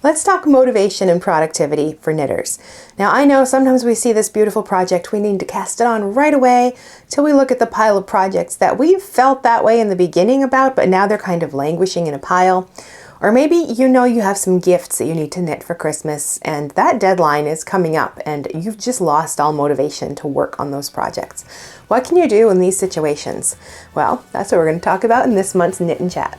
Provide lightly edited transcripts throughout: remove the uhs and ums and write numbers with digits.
Let's talk motivation and productivity for knitters. Now I know sometimes we see this beautiful project, we need to cast it on right away till we look at the pile of projects that we've felt that way in the beginning about, but now they're kind of languishing in a pile. Or maybe you know you have some gifts that you need to knit for Christmas and that deadline is coming up and you've just lost all motivation to work on those projects. What can you do in these situations? Well, that's what we're going to talk about in this month's Knit and Chat.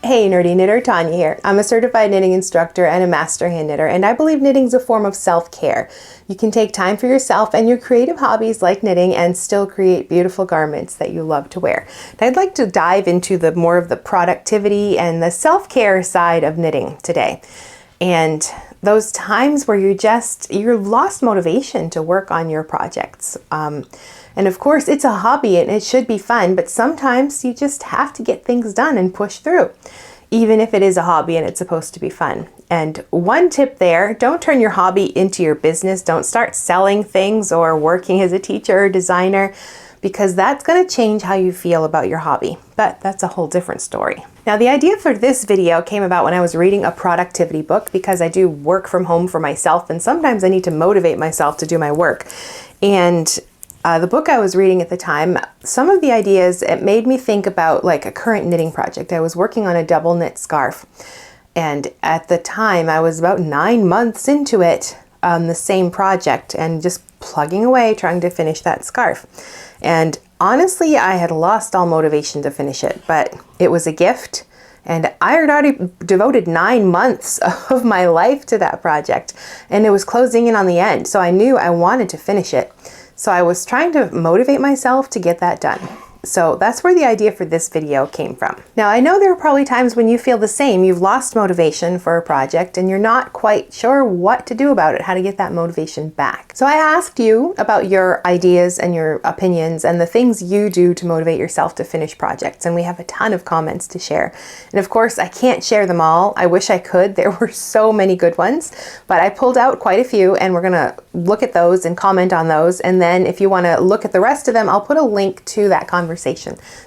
Hey nerdy knitter, Tanya here. I'm a certified knitting instructor and a master hand knitter, and I believe knitting is a form of self-care. You can take time for yourself and your creative hobbies like knitting and still create beautiful garments that you love to wear. And I'd like to dive into more of the productivity and the self-care side of knitting today. And those times where you've lost motivation to work on your projects. And of course, it's a hobby and it should be fun, but sometimes you just have to get things done and push through, even if it is a hobby and it's supposed to be fun. And one tip there, don't turn your hobby into your business. Don't start selling things or working as a teacher or designer, because that's going to change how you feel about your hobby. But that's a whole different story. Now, the idea for this video came about when I was reading a productivity book, because I do work from home for myself and sometimes I need to motivate myself to do my work. And the book I was reading at the time, some of the ideas, it made me think about like a current knitting project. I was working on a double knit scarf. And at the time I was about 9 months into it on the same project and just plugging away trying to finish that scarf. And honestly, I had lost all motivation to finish it, but it was a gift. And I had already devoted 9 months of my life to that project and it was closing in on the end. So I knew I wanted to finish it. So I was trying to motivate myself to get that done. So that's where the idea for this video came from. Now I know there are probably times when you feel the same. You've lost motivation for a project and you're not quite sure what to do about it, how to get that motivation back. So I asked you about your ideas and your opinions and the things you do to motivate yourself to finish projects. And we have a ton of comments to share. And of course, I can't share them all. I wish I could. There were so many good ones, but I pulled out quite a few and we're gonna look at those and comment on those. And then if you wanna look at the rest of them, I'll put a link to that conversation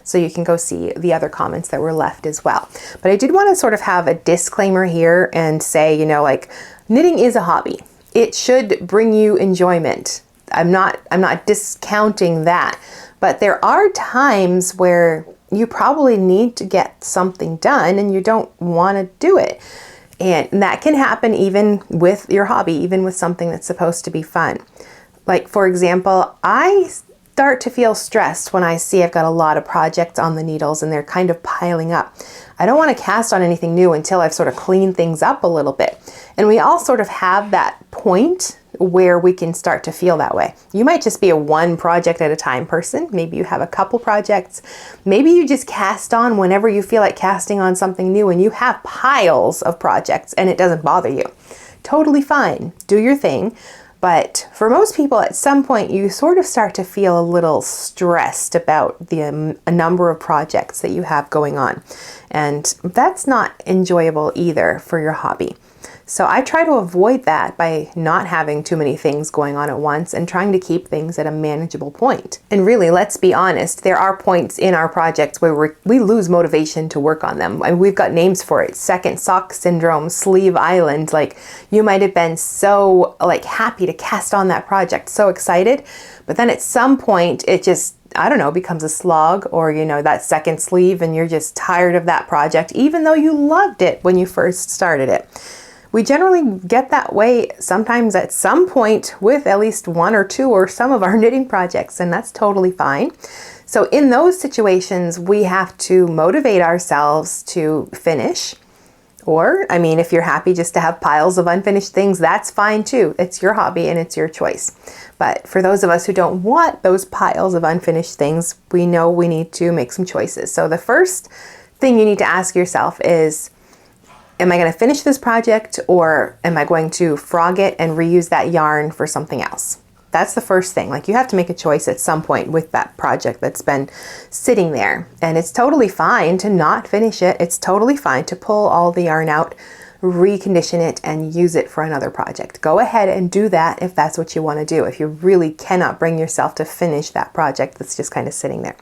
so you can go see the other comments that were left as well. But I did want to sort of have a disclaimer here and say, you know, like knitting is a hobby. It should bring you enjoyment. I'm not discounting that, but there are times where you probably need to get something done and you don't want to do it. And that can happen even with your hobby, even with something that's supposed to be fun. Like for example, I start to feel stressed when I see I've got a lot of projects on the needles and they're kind of piling up. I don't want to cast on anything new until I've sort of cleaned things up a little bit. And we all sort of have that point where we can start to feel that way. You might just be a one project at a time person. Maybe you have a couple projects. Maybe you just cast on whenever you feel like casting on something new and you have piles of projects and it doesn't bother you. Totally fine. Do your thing. But for most people, at some point, you sort of start to feel a little stressed about a number of projects that you have going on. And that's not enjoyable either for your hobby. So I try to avoid that by not having too many things going on at once and trying to keep things at a manageable point. And really, let's be honest, there are points in our projects where we lose motivation to work on them. And we've got names for it: second sock syndrome, sleeve island. Like you might have been so happy to cast on that project, so excited, but then at some point it just, I don't know, becomes a slog, or you know, that second sleeve and you're just tired of that project even though you loved it when you first started it. We generally get that way sometimes at some point with at least one or two or some of our knitting projects, and that's totally fine. So in those situations, we have to motivate ourselves to finish. Or, I mean, if you're happy just to have piles of unfinished things, that's fine too. It's your hobby and it's your choice. But for those of us who don't want those piles of unfinished things, we know we need to make some choices. So the first thing you need to ask yourself is, am I going to finish this project, or am I going to frog it and reuse that yarn for something else? That's the first thing. Like, you have to make a choice at some point with that project that's been sitting there. And it's totally fine to not finish it. It's totally fine to pull all the yarn out, recondition it, and use it for another project. Go ahead and do that if that's what you want to do, if you really cannot bring yourself to finish that project that's just kind of sitting there.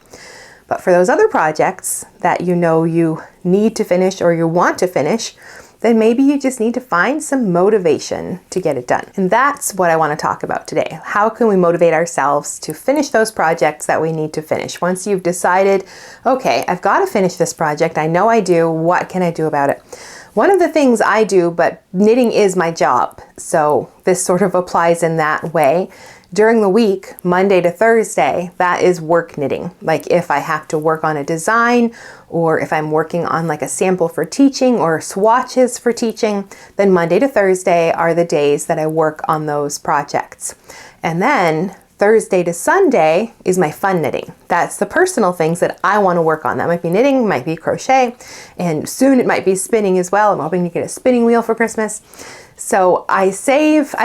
But for those other projects that you know you need to finish or you want to finish, then maybe you just need to find some motivation to get it done. And that's what I want to talk about today. How can we motivate ourselves to finish those projects that we need to finish? Once you've decided, okay, I've got to finish this project, I know I do, what can I do about it? One of the things I do, but knitting is my job, so this sort of applies in that way. During the week, Monday to Thursday, that is work knitting. Like if I have to work on a design, or if I'm working on like a sample for teaching or swatches for teaching, then Monday to Thursday are the days that I work on those projects. And then Thursday to Sunday is my fun knitting. That's the personal things that I want to work on. That might be knitting, might be crochet, and soon it might be spinning as well. I'm hoping to get a spinning wheel for Christmas. So I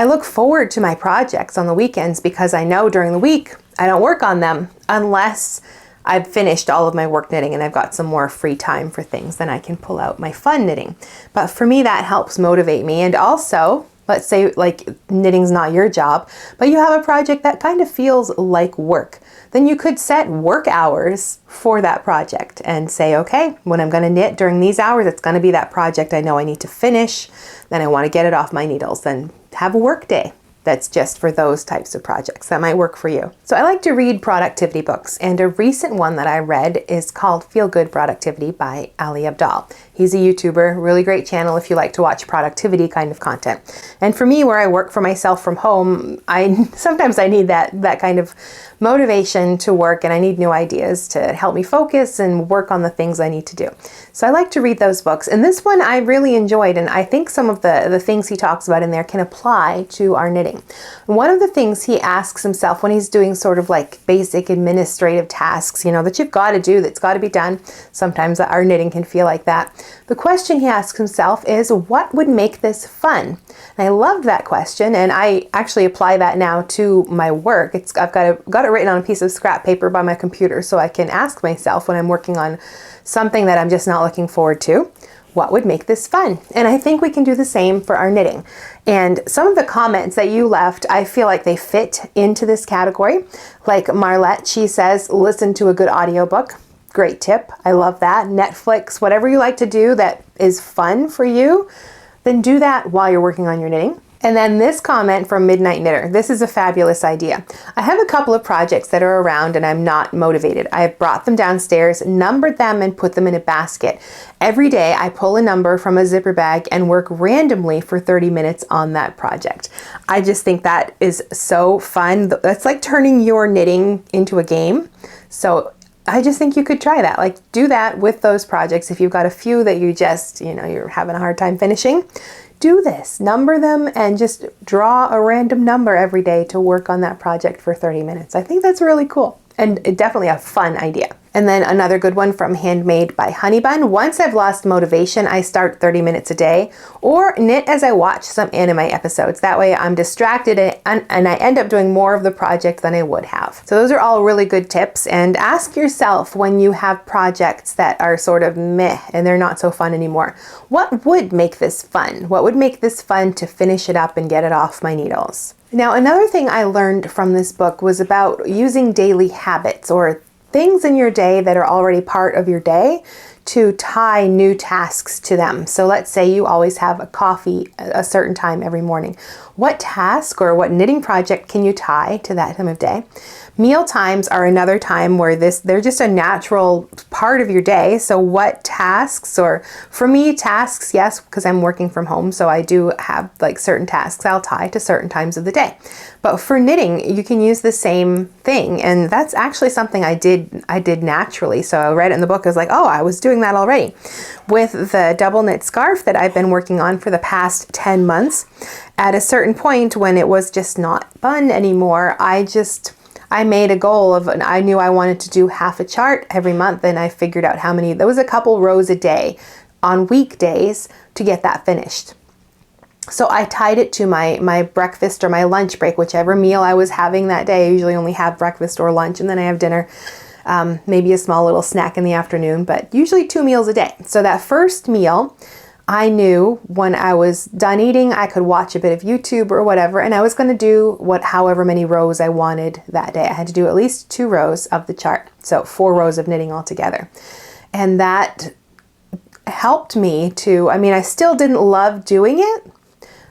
look forward to my projects on the weekends because I know during the week I don't work on them unless I've finished all of my work knitting and I've got some more free time for things. Then I can pull out my fun knitting. But for me, that helps motivate me. And also, let's say like knitting's not your job, but you have a project that kind of feels like work. Then you could set work hours for that project and say, okay, when I'm going to knit during these hours, it's going to be that project I know I need to finish. Then I want to get it off my needles. Then have a work day that's just for those types of projects. That might work for you. So I like to read productivity books, and a recent one that I read is called Feel Good Productivity by Ali Abdaal. He's a YouTuber, really great channel if you like to watch productivity kind of content. And for me, where I work for myself from home, sometimes I need that kind of motivation to work, and I need new ideas to help me focus and work on the things I need to do. So I like to read those books, and this one I really enjoyed, and I think some of the things he talks about in there can apply to our knitting. One of the things he asks himself when he's doing sort of like basic administrative tasks, that you've got to do, that's got to be done. Sometimes our knitting can feel like that. The question he asks himself is, what would make this fun? And I loved that question, and I actually apply that now to my work. I've got it written on a piece of scrap paper by my computer, so I can ask myself when I'm working on something that I'm just not looking forward to, what would make this fun? And I think we can do the same for our knitting. And some of the comments that you left, I feel like they fit into this category. Like Marlette, she says, listen to a good audiobook. Great tip. I love that. Netflix, whatever you like to do that is fun for you, then do that while you're working on your knitting. And then this comment from Midnight Knitter. This is a fabulous idea. I have a couple of projects that are around and I'm not motivated. I have brought them downstairs, numbered them, and put them in a basket. Every day I pull a number from a zipper bag and work randomly for 30 minutes on that project. I just think that is so fun. That's like turning your knitting into a game. So I just think you could try that. Like do that with those projects. If you've got a few that you just, you're having a hard time finishing, do this, number them, and just draw a random number every day to work on that project for 30 minutes. I think that's really cool and definitely a fun idea. And then another good one from Handmade by Honeybun. Once I've lost motivation, I start 30 minutes a day or knit as I watch some anime episodes. That way I'm distracted and I end up doing more of the project than I would have. So those are all really good tips. And ask yourself when you have projects that are sort of meh and they're not so fun anymore, what would make this fun? What would make this fun to finish it up and get it off my needles? Now, another thing I learned from this book was about using daily habits or things in your day that are already part of your day to tie new tasks to them. So let's say you always have a coffee a certain time every morning. What task or what knitting project can you tie to that time of day? Meal times are another time where they're just a natural part of your day. So what tasks, or for me, tasks, yes, because I'm working from home, so I do have like certain tasks I'll tie to certain times of the day. But for knitting, you can use the same thing, and that's actually something I did naturally. So I read it in the book, I was like, oh, I was doing that already. With the double knit scarf that I've been working on for the past 10 months, at a certain point when it was just not fun anymore, I made a goal of, I knew I wanted to do half a chart every month, and I figured out how many, there was a couple rows a day on weekdays to get that finished. So I tied it to my breakfast or my lunch break, whichever meal I was having that day. I usually only have breakfast or lunch, and then I have dinner, maybe a small little snack in the afternoon, but usually 2 meals a day. So that first meal, I knew when I was done eating, I could watch a bit of YouTube or whatever, and I was going to do however many rows I wanted that day. I had to do at least 2 rows of the chart. So 4 rows of knitting altogether. And that helped me to, I mean, I still didn't love doing it,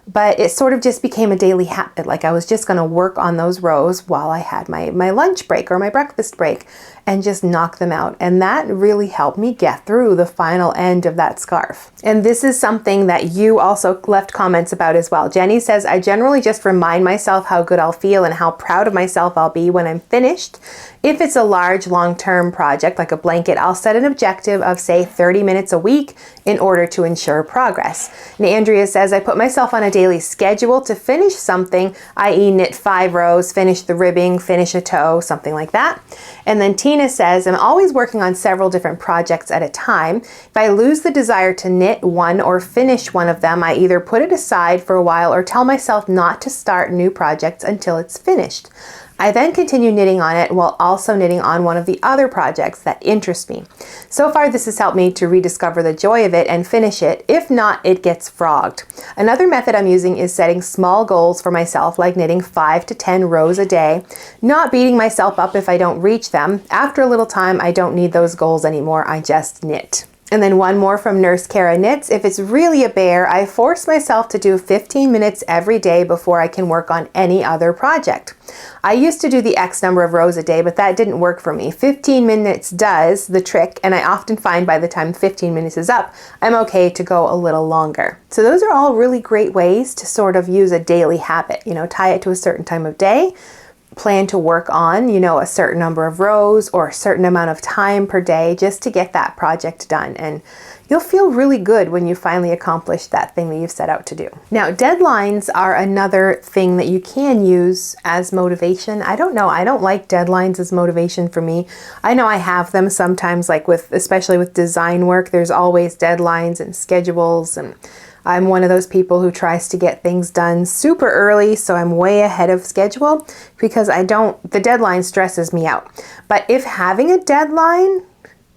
but it sort of just became a daily habit. Like I was just going to work on those rows while I had my lunch break or my breakfast break and just knock them out. And that really helped me get through the final end of that scarf. And this is something that you also left comments about as well. Jenny says, I generally just remind myself how good I'll feel and how proud of myself I'll be when I'm finished. If it's a large long-term project like a blanket, I'll set an objective of say 30 minutes a week in order to ensure progress. And Andrea says, I put myself on a daily schedule to finish something, i.e. knit 5 rows, finish the ribbing, finish a toe, something like that. And then Tina says, I'm always working on several different projects at a time. If I lose the desire to knit one or finish one of them, I either put it aside for a while or tell myself not to start new projects until it's finished. I then continue knitting on it while also knitting on one of the other projects that interest me. So far, this has helped me to rediscover the joy of it and finish it. If not, it gets frogged. Another method I'm using is setting small goals for myself, like knitting 5 to 10 rows a day, not beating myself up if I don't reach them. After a little time, I don't need those goals anymore. I just knit. And then one more from Nurse Kara Knits. If it's really a bear, I force myself to do 15 minutes every day before I can work on any other project. I used to do the X number of rows a day, but that didn't work for me. 15 minutes does the trick, and I often find by the time 15 minutes is up, I'm okay to go a little longer. So those are all really great ways to sort of use a daily habit, you know, tie it to a certain time of day, plan to work on, you know, a certain number of rows or a certain amount of time per day just to get that project done. And you'll feel really good when you finally accomplish that thing that you've set out to do. Now, deadlines are another thing that you can use as motivation. I don't know. I don't like deadlines as motivation for me. I know I have them sometimes, like especially with design work, there's always deadlines and schedules, and I'm one of those people who tries to get things done super early, so I'm way ahead of schedule because the deadline stresses me out. But if having a deadline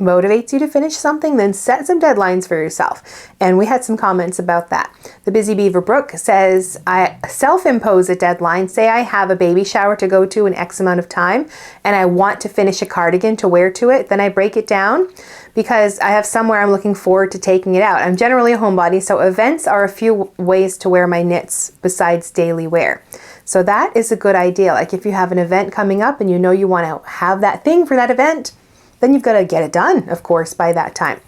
motivates you to finish something, then set some deadlines for yourself. And we had some comments about that. The Busy Beaver Brooke says, I self-impose a deadline. Say I have a baby shower to go to in X amount of time and I want to finish a cardigan to wear to it, then I break it down because I have somewhere I'm looking forward to taking it out. I'm generally a homebody, so events are a few ways to wear my knits besides daily wear. So that is a good idea. Like if you have an event coming up and you know you want to have that thing for that event, then you've got to get it done, of course, by that time.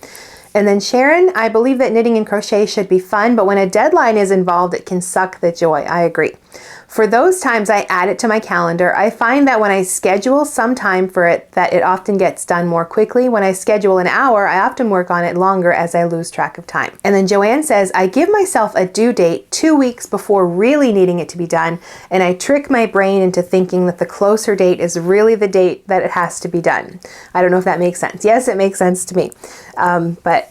And then Sharon, I believe that knitting and crochet should be fun, but when a deadline is involved, it can suck the joy. I agree. For those times, I add it to my calendar. I find that when I schedule some time for it, that it often gets done more quickly. When I schedule an hour, I often work on it longer as I lose track of time. And then Joanne says, I give myself a due date 2 weeks before really needing it to be done, and I trick my brain into thinking that the closer date is really the date that it has to be done. I don't know if that makes sense. Yes, it makes sense to me. But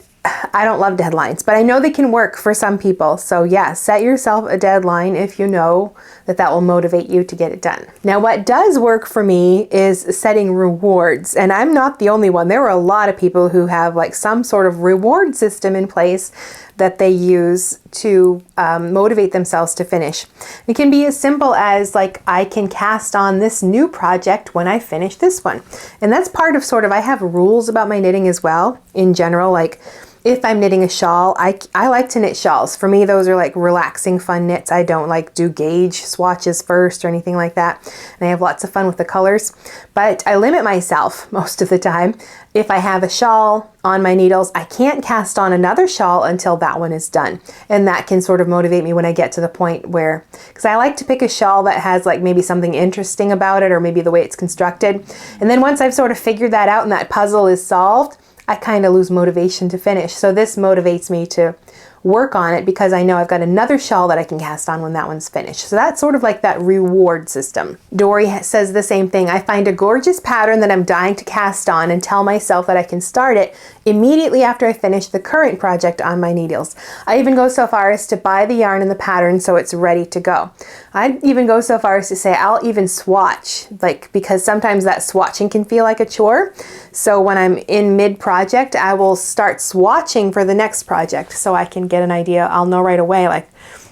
I don't love deadlines, but I know they can work for some people. So yeah, set yourself a deadline if you know that will motivate you to get it done. Now, what does work for me is setting rewards, and I'm not the only one. There are a lot of people who have like some sort of reward system in place that they use to motivate themselves to finish. It can be as simple as like, I can cast on this new project when I finish this one. And that's part of I have rules about my knitting as well in general. Like if I'm knitting a shawl, I like to knit shawls. For me, those are like relaxing, fun knits. I don't like do gauge swatches first or anything like that. And I have lots of fun with the colors, but I limit myself most of the time. If I have a shawl on my needles, I can't cast on another shawl until that one is done. And that can sort of motivate me when I get to the point where, because I like to pick a shawl that has like maybe something interesting about it or maybe the way it's constructed. And then once I've sort of figured that out and that puzzle is solved, I kind of lose motivation to finish. So this motivates me to work on it because I know I've got another shawl that I can cast on when that one's finished. So that's sort of like that reward system. Dory says the same thing. I find a gorgeous pattern that I'm dying to cast on and tell myself that I can start it immediately after I finish the current project on my needles. I even go so far as to buy the yarn and the pattern so it's ready to go. I'd even go so far as to say I'll even swatch, because sometimes that swatching can feel like a chore. So when I'm in mid-project, I will start swatching for the next project so I can get an idea. I'll know right away, like,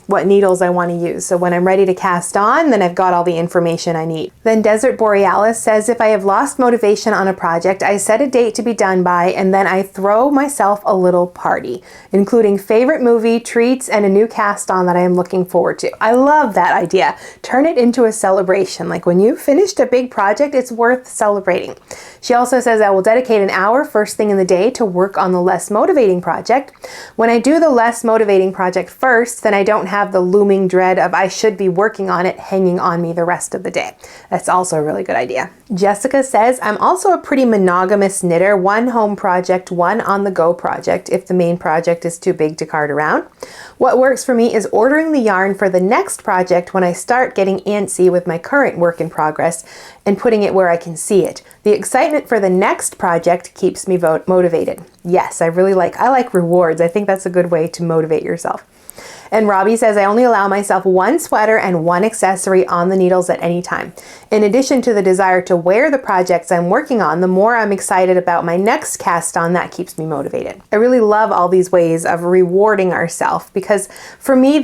what needles I want to use. So when I'm ready to cast on, then I've got all the information I need. Then Desert Borealis says, if I have lost motivation on a project, I set a date to be done by, and then I throw myself a little party, including favorite movie, treats, and a new cast on that I am looking forward to. I love that idea. Turn it into a celebration. Like when you've finished a big project, it's worth celebrating. She also says, I will dedicate an hour first thing in the day to work on the less motivating project. When I do the less motivating project first, then I don't have the looming dread of I should be working on it hanging on me the rest of the day. That's also a really good idea. Jessica says, I'm also a pretty monogamous knitter, one home project, one on the go project if the main project is too big to cart around. What works for me is ordering the yarn for the next project when I start getting antsy with my current work in progress and putting it where I can see it. The excitement for the next project keeps me motivated. Yes, I like rewards. I think that's a good way to motivate yourself. And Robbie says, I only allow myself one sweater and one accessory on the needles at any time. In addition to the desire to wear the projects I'm working on, the more I'm excited about my next cast on, that keeps me motivated. I really love all these ways of rewarding ourselves because for me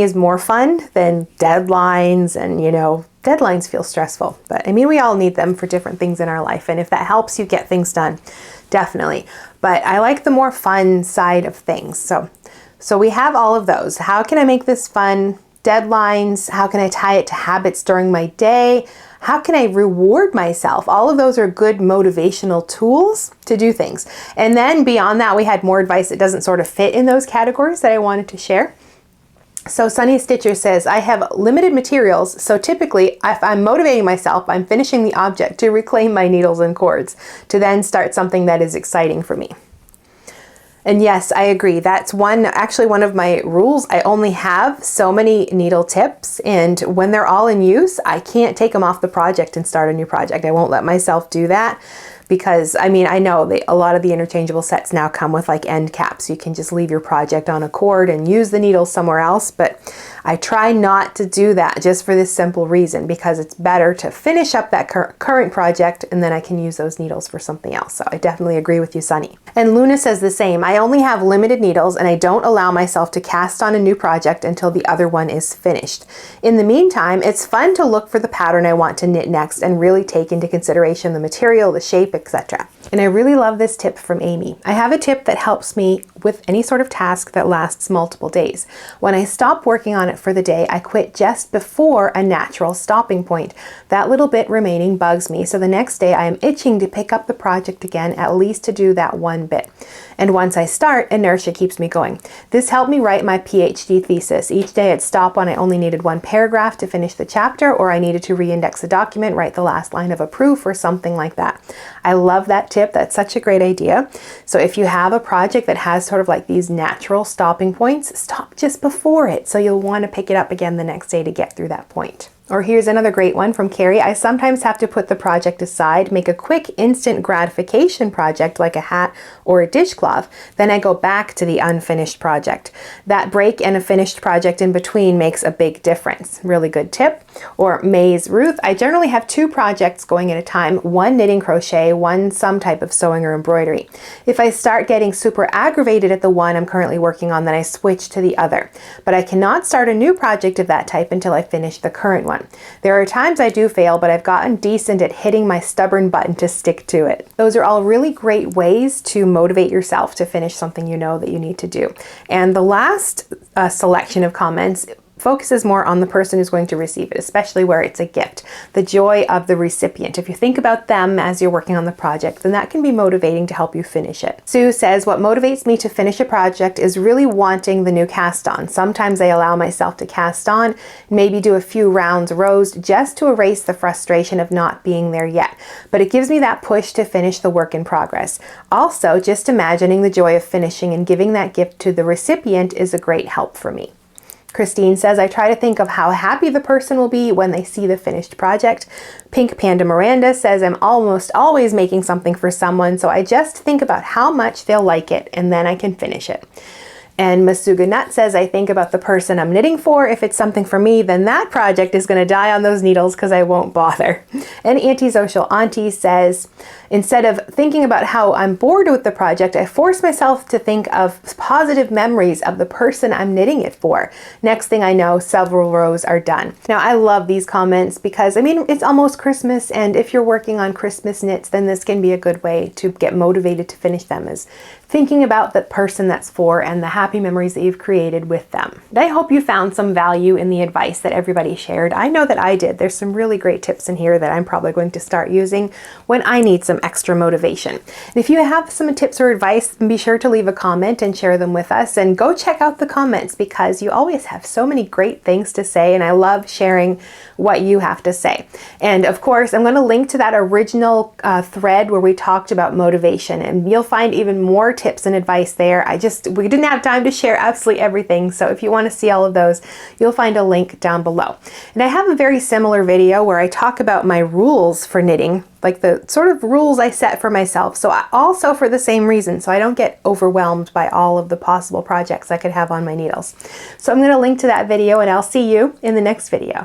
is more fun than deadlines and, deadlines feel stressful, but I mean, we all need them for different things in our life. And if that helps you get things done, definitely. But I like the more fun side of things. So we have all of those. How can I make this fun? Deadlines. How can I tie it to habits during my day? How can I reward myself? All of those are good motivational tools to do things. And then beyond that, we had more advice that doesn't sort of fit in those categories that I wanted to share. So Sunny Stitcher says, I have limited materials, so typically if I'm motivating myself, I'm finishing the object to reclaim my needles and cords, to then start something that is exciting for me. And yes, I agree. That's one of my rules. I only have so many needle tips, and when they're all in use, I can't take them off the project and start a new project. I won't let myself do that. Because I know a lot of the interchangeable sets now come with like end caps. You can just leave your project on a cord and use the needles somewhere else. But I try not to do that just for this simple reason, because it's better to finish up that current project and then I can use those needles for something else. So I definitely agree with you, Sunny. And Luna says the same. I only have limited needles and I don't allow myself to cast on a new project until the other one is finished. In the meantime, it's fun to look for the pattern I want to knit next and really take into consideration the material, the shape, etc. And I really love this tip from Amy. I have a tip that helps me with any sort of task that lasts multiple days. When I stop working on it for the day, I quit just before a natural stopping point. That little bit remaining bugs me, so the next day I am itching to pick up the project again, at least to do that one bit. And once I start, inertia keeps me going. This helped me write my PhD thesis. Each day I'd stop when I only needed one paragraph to finish the chapter, or I needed to reindex a document, write the last line of a proof or something like that. I love that tip. That's such a great idea. So if you have a project that has sort of like these natural stopping points, stop just before it, so you'll want to pick it up again the next day to get through that point. Or here's another great one from Carrie. I sometimes have to put the project aside, make a quick instant gratification project like a hat or a dishcloth, then I go back to the unfinished project. That break and a finished project in between makes a big difference. Really good tip. Or May's Ruth, I generally have two projects going at a time, one knitting crochet, one some type of sewing or embroidery. If I start getting super aggravated at the one I'm currently working on, then I switch to the other. But I cannot start a new project of that type until I finish the current one. There are times I do fail, but I've gotten decent at hitting my stubborn button to stick to it. Those are all really great ways to motivate yourself to finish something you know that you need to do. And the last selection of comments focuses more on the person who's going to receive it, especially where it's a gift. The joy of the recipient. If you think about them as you're working on the project, then that can be motivating to help you finish it. Sue says, what motivates me to finish a project is really wanting the new cast on. Sometimes I allow myself to cast on, maybe do a few rounds rows just to erase the frustration of not being there yet. But it gives me that push to finish the work in progress. Also, just imagining the joy of finishing and giving that gift to the recipient is a great help for me. Christine says, I try to think of how happy the person will be when they see the finished project. Pink Panda Miranda says, I'm almost always making something for someone, so I just think about how much they'll like it and then I can finish it. And Masuga Nut says, I think about the person I'm knitting for. If it's something for me, then that project is going to die on those needles because I won't bother. And Antisocial Auntie says, instead of thinking about how I'm bored with the project, I force myself to think of positive memories of the person I'm knitting it for. Next thing I know, several rows are done. Now, I love these comments because, I mean, it's almost Christmas, and if you're working on Christmas knits, then this can be a good way to get motivated to finish them, is thinking about the person that's for and the happy memories that you've created with them. And I hope you found some value in the advice that everybody shared. I know that I did. There's some really great tips in here that I'm probably going to start using when I need some extra motivation. And if you have some tips or advice, be sure to leave a comment and share them with us, and go check out the comments because you always have so many great things to say, and I love sharing what you have to say. And of course, I'm going to link to that original thread where we talked about motivation, and you'll find even more tips and advice there. We didn't have time to share absolutely everything, so if you want to see all of those, you'll find a link down below. And I have a very similar video where I talk about my rules for knitting, like the sort of rules I set for myself. So also for the same reason, so I don't get overwhelmed by all of the possible projects I could have on my needles. So I'm going to link to that video, and I'll see you in the next video.